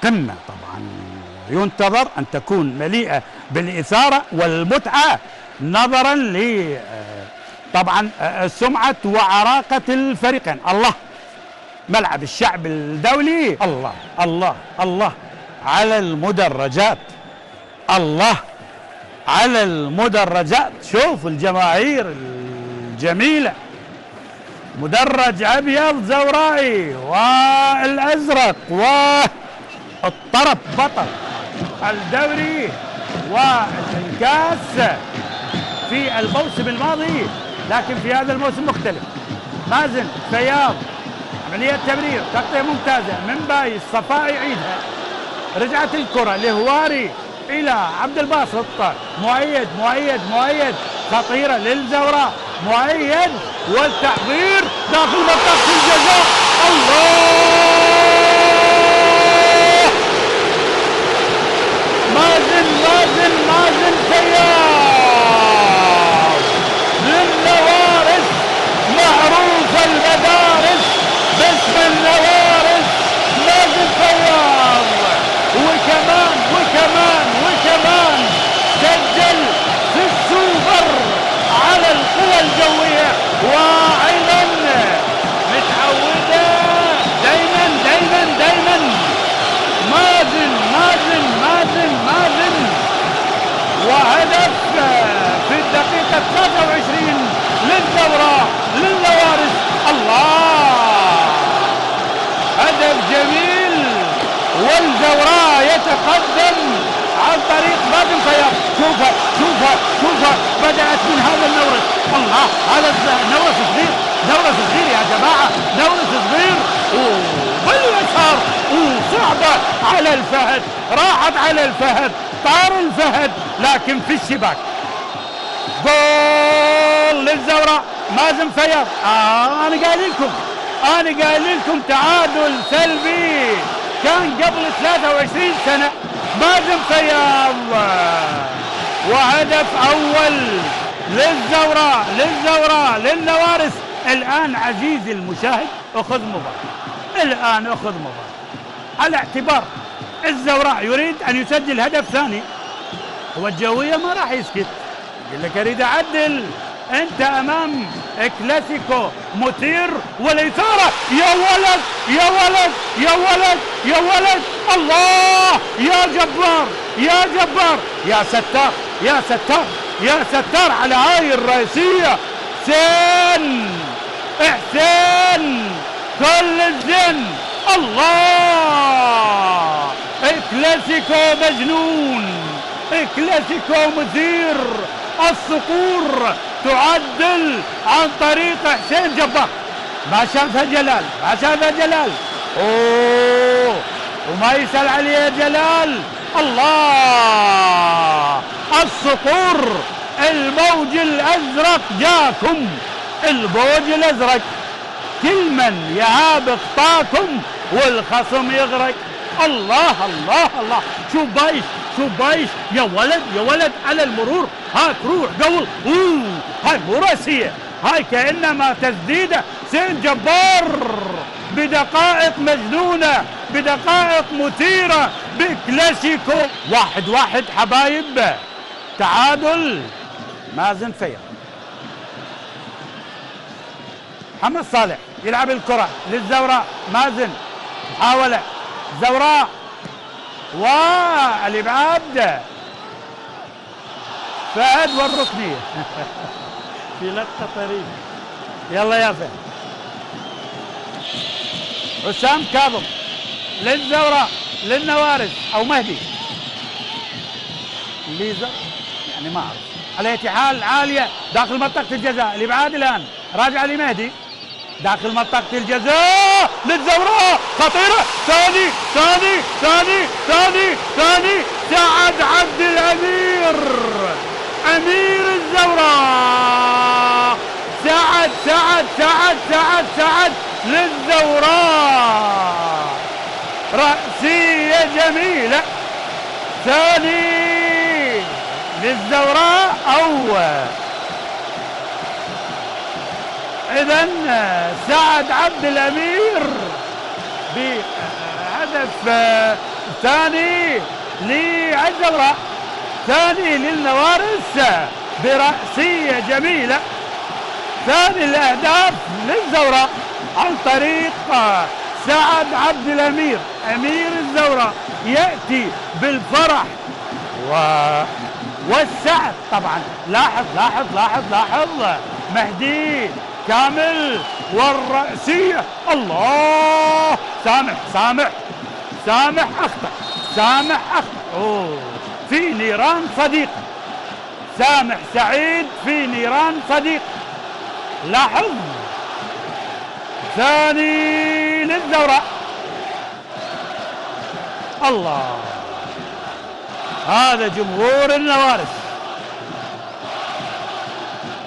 قمة طبعا ينتظر أن تكون مليئة بالإثارة والمتعة نظرا ل طبعا سمعة وعراقة الفريقين. الله، ملعب الشعب الدولي، الله الله الله على المدرجات، الله على المدرجات. شوف الجماهير الجميلة، مدرج أبيض زورائي والأزرق والطرف بطل الدوري والكاس في الموسم الماضي، لكن في هذا الموسم مختلف. مازن فياض، عملية تمرير، تغطية ممتازة من بايس، صفاء يعيدها، رجعت الكرة لهواري إلى عبد الباسط، مؤيد خطيرة للزوراء، مؤيد والتحضير داخل منطقة الجزاء. الله، مازن فياض للنوارس، معروف المدارس باسم النوارس، مازن فياض. وكمان سجل في السوبر على القوى الجوية، واعدا متعودة دايما مازن وهدف في الدقيقة 23 للزوراء للنوارس. الله، هدف جميل والزوراء يتقدم عن طريق مازن فياض. شوفها بدأت من هذا النورس. الله، هذا نورس صغير يا جماعة، نورس صغير وباليسار وصعبة على الفهد، راحت على الفهد، طار الفهد لكن في الشباك. جول للزوراء، مازن فياض. أنا قايل لكم تعادل سلبي كان قبل 23 سنة. مازن فياض وهدف أول للزوراء للنوارس. الآن عزيزي المشاهد أخذ مباراة على اعتبار الزوراء يريد أن يسجل هدف ثاني، والجوية ما راح يسكت، يقول لك أريد أعدل. أنت أمام كلاسيكو مثير والإثارة. يا ولد الله، يا جبار يا ستار على هاي الرئيسية. إحسان كل الزن. الله، كلاسيكو مجنون، كلاسيكو مثير. الصقور تعدل عن طريق حسين جبار، ما شافها جلال. وما يسأل عليه جلال. الله، الصقور، الموج الأزرق جاكم، الموج الأزرق، كل من يهاب اخطاكم والخصم يغرق. الله، شوف بايش يا ولد على المرور. هاك روح قول. هاي مو راسية، هاي كأنما تسديدة. حسين جبار بدقائق مجنونة، بدقائق مثيرة، بكلاسيكو. 1-1 حبايب، تعادل. مازن فياض، محمد صالح يلعب الكرة للزوراء، مازن محاولة، زوراء والإبعاد، فهد والركنية في لقطة طريقة. يلا يا فهد. حسام كاظم للزوراء للنوارس أو مهدي ليزر، يعني ما أعرف. على أي حال عالية داخل منطقة الجزاء، الإبعاد الآن راجع لمهدي داخل منطقة الجزاء للزوراء، خطيرة. ثاني سعد عبد الأمير، أمير الزوراء. سعد للزوراء، رأسية جميلة. ثاني للزوراء إذن سعد عبد الأمير بهدف ثاني للزوراء، ثاني للنوارس برأسية جميلة. ثاني الأهداف للزوراء عن طريق سعد عبد الأمير أمير الزوراء، يأتي بالفرح والسعد طبعا. لاحظ لاحظ لاحظ لاحظ مهدي كامل والرأسية. الله، سامح سامح سامح أخطأ، سامح أخطأ. أوه، في نيران صديق، سامح سعيد في نيران صديق. لاحظ، ثاني للزوراء. الله، هذا جمهور النوارس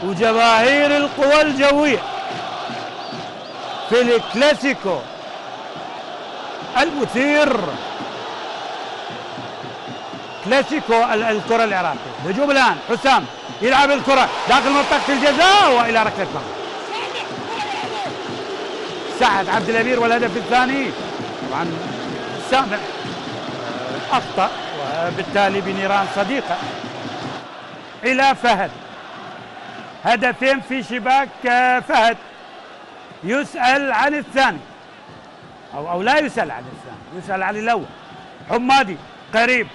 وجماهير القوى الجوية في الكلاسيكو المثير، كلاسيكو الكرة العراقية. هجوم الآن، حسام يلعب الكرة داخل منطقة الجزاء وإلى ركلة مرمى. سعد عبد الأمير والهدف الثاني. طبعا سامح أخطأ وبالتالي بنيران صديقة. إلى فهد، هدفين في شباك فهد. يسأل عن الثاني أو لا يسأل عن الثاني، يسأل عن الأول. حمادي قريب،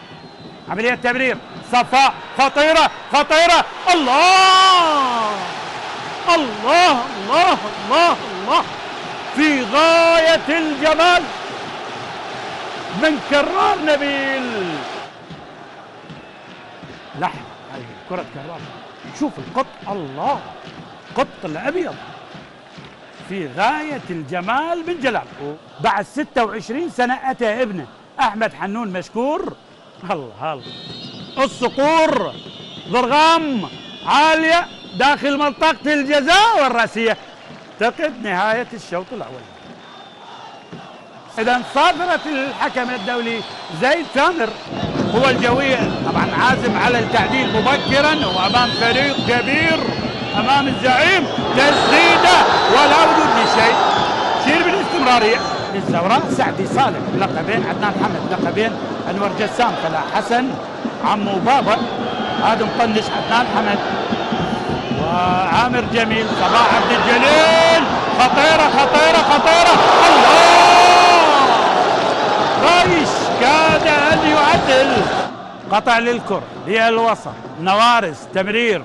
عملية تمرير، صفاء خطيرة خطيرة. الله الله الله الله الله، في غاية الجمال من كرار نبيل. لحظة، هذه كرة كرار، شوف القط، الله، قط الأبيض في غاية الجمال من جلال. بعد 26 سنة أتى ابنه أحمد حنون مشكور. الله الله، الصقور ضرغام عالية داخل منطقة الجزاء والرأسية. تقد نهاية الشوط الأول. إذا صادرت الحكم الدولي زيد ثامر. هو الجوية طبعا عازم على التعديل مبكرا وأمام فريق كبير، أمام الزعيم. تسديدة ولا وجود لشيء. شير بالاستمرارية للزوراء. سعدي صالح لقبين، عدنان حمد لقبين، أنور جسام، فلا حسن، عمو بابا، هذا مطنش عدنان حمد، وعامر جميل، صباح عبد الجليل. خطيرة خطيرة خطيرة. الله، رايش كاد أن يعدل. قطع للكرة للوسط، نوارس تمرير،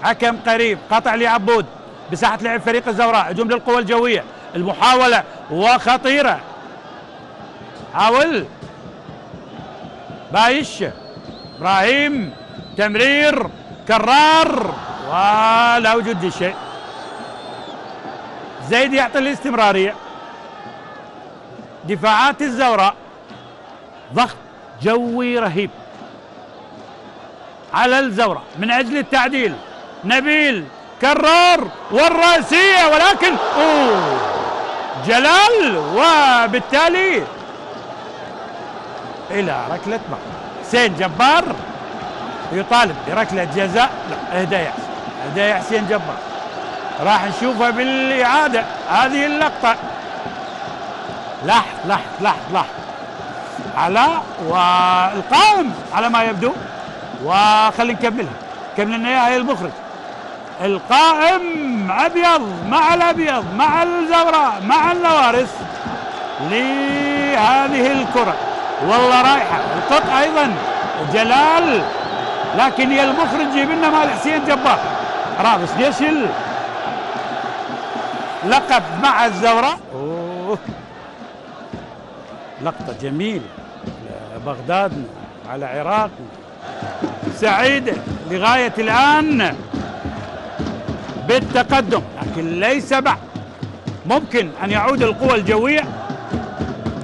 حكم قريب، قطع لعبود بساحة لعب فريق الزوراء. هجوم للقوى الجوية، المحاولة وخطيرة. حاول بايش، ابراهيم تمرير، كرار ولا وجود لشيء. زيد يعطي الاستمرارية. دفاعات الزوراء، ضغط جوي رهيب على الزوراء من أجل التعديل. نبيل كرار والرأسية، ولكن جلال، وبالتالي إلى ركلة مرمى. حسين جبار يطالب بركلة جزاء. لا، اهدى يا حسين، اهدى يا حسين جبار. راح نشوفها بالإعادة هذه اللقطة. لاحظ لاحظ لاحظ لاحظ، علاء والقائم على ما يبدو، وخلينا نكملها، كملنا اياها المخرج. القائم ابيض مع الابيض مع الزوراء مع النوارس لهذه الكرة. والله رايحة القط ايضا جلال، لكن يا المخرج جيب لنا مال حسين جبار. رابس ليش لقب مع الزوراء. لقطة جميلة، بغدادنا على عراقنا، سعيدة لغاية الآن بالتقدم، لكن ليس بعد. ممكن أن يعود القوى الجوية،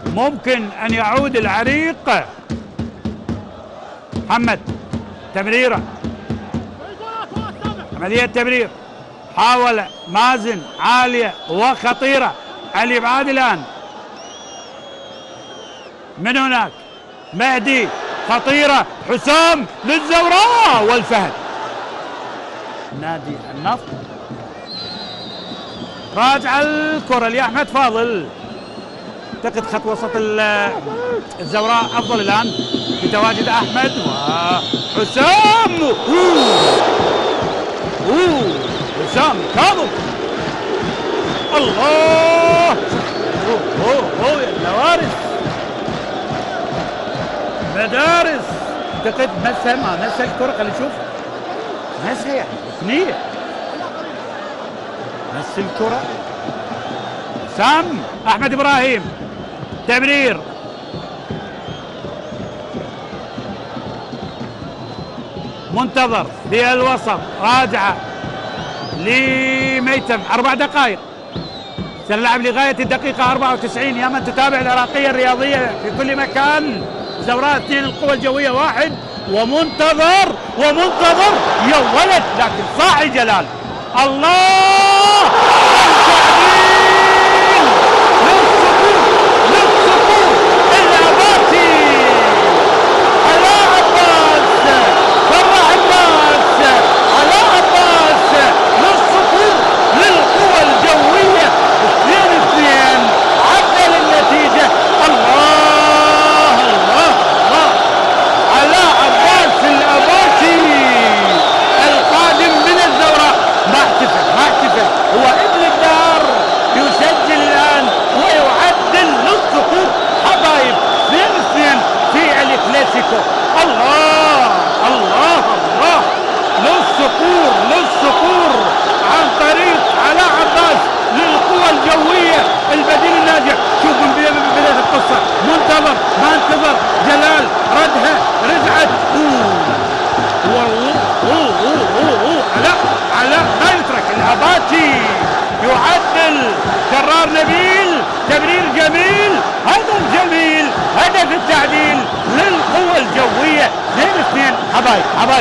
ممكن أن يعود العريق. محمد تمريرة، عملية تمرير، حاول مازن عالية وخطيرة. الإبعاد الآن من هناك، مهدي خطيرة، حسام للزوراء والفهد. نادي النصر راجع الكرة لأحمد فاضل، اعتقد خط وسط الزوراء افضل الان بتواجد احمد وحسام. حسام كاظم. الله. يا النوارس مدارس. اعتقد مسها ما مسها الكره. خلينا نشوف مسها يعني ركنيه. مس الكره سام. احمد ابراهيم تمرير منتظر بالوسط راجعه لميتم. 4 دقائق سنلعب لغايه الدقيقه 94. يا من تتابع العراقيه الرياضيه في كل مكان. زوراء 2 القوى الجويه 1 ومنتظر يا ولد لكن صاحي جلال. الله للسقوط العباسي. علاء عباس فرح الناس. علاء عباس للسقوط للقوى الجويه 2-2 عدل النتيجه. الله علاء عباس العباسي القادم من الزوراء. ما احتفل هو ابن الدار يسجل الان ويعدل للسقوط. حبايب 2-2 في الكلاسيكو. الله للسقوط عن طريق علاء عباس للقوى الجويه البديل الناجح. شوفوا من بدايه القصه منتظر ما انتظر جلال ردها رجعت. علاء ما يترك. العباسي يعدل. كرار نبيل تمرير جميل هدف جميل. هدف التعديل للقوى الجويه 2-2 حبايب.